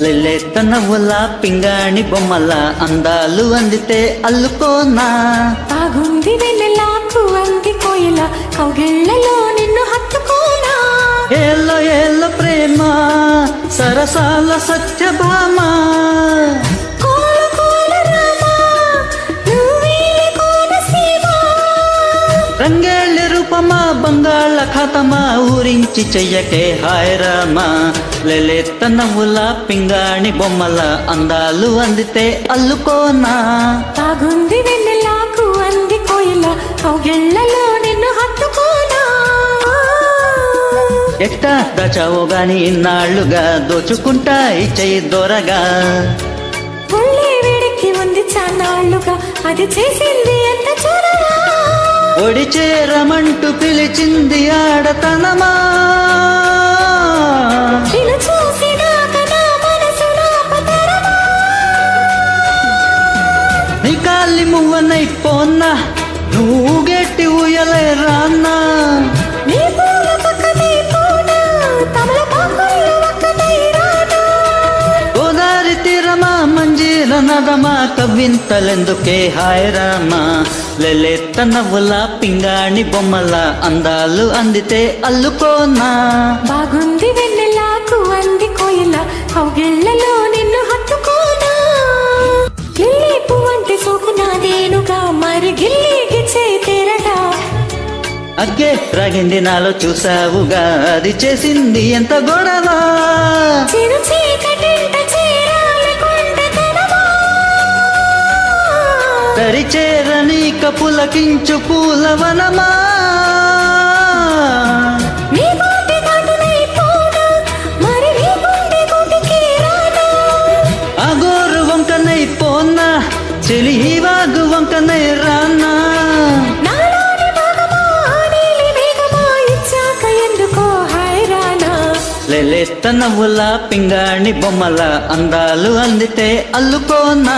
లేత నవ్వుల పింగాణి బొమ్మల అందాలు అందితే అల్లుకోనా బాగుంది వెన్నెలాకు అంది కోయిల కౌగిళ్ళలో నిన్ను హత్తుకోనా ఏలో ఏలో ప్రేమ సరసాల సత్యభామ రంగేళ్ళ రూపమా బంగాళ ఖాతమా ఊరించి చెయ్యకే హాయ్ రామా లేత నవ్వుల పింగాణి బొమ్మల అందాలు అందితే అల్లుకోనా బాగుంది వెన్నెలాకు అంది కోయిల కౌగిళ్ళలో నిన్ను హత్తుకోనా ఎట్టా దాచావో గాని ఇన్నాళ్లుగా దోచుకుంటా ఇచ్చయి దొరగా ఒళ్ళే వేడికి ఉంది చాన్నాళ్లుగా అది చేసింది ఎంత చూడరా ఒడి చేరమంటూ పిలిచింది ఆడతనమా నీ కాలి మువ్వనైపోన్నా నువ్వు గట్టి ఊయలే రాన్నా గోదారి తీరమా మంజీర నదమా కవ్వింతలెందుకే హాయ్ రామా లేత నవ్వుల పింగాణి బొమ్మల అందాలు అందితే అల్లుకోనా బాగుంది వెన్నెలాకు అంది కోయిల కౌగిళ్ళలో నిన్ను హత్తుకోనా లిల్లీ పువ్వంటి సోకు నాదేనుగా మరి గిల్లికి చేతెరగా అగ్గే రాగింది నాలో చూసావుగా అది చేసింది ఎంత గొడవ చిరు చీకటింట చేరాలకుండతనమా తరిచేరని కపులకించు పూలవనమా నీ బాటి దాటునైపోనా మరి నీ గుండె గుడికి రానా అగోరు వంకనైపోనా చెలి వాగు వంకనై రానా లేత నవ్వుల పింగాణి బొమ్మల అందాలు అందితే అల్లుకోనా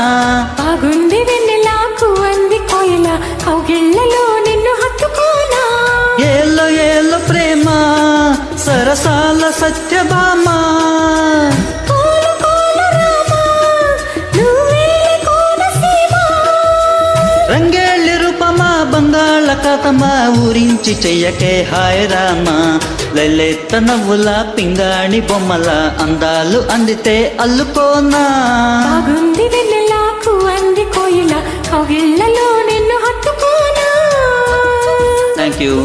బాగుంది వెన్నెలాకు అంది కోయిల కౌగిళ్ళలో నిన్ను హత్తుకోనా ఏలో ఏలో ప్రేమ సరసాల సత్యభామ రంగేళ్ళ రూపమా బంగాళ ఖాతమా ఊరించి చెయ్యకే హాయ్ రామా లేత నవ్వుల పింగాణి బొమ్మల అందాలు అందితే అల్లుకోనా బాగుంది వెన్నెలాకు అంది కోయిల కౌగిళ్ళలో నిన్ను హత్తుకోనా థ్యాంక్ యూ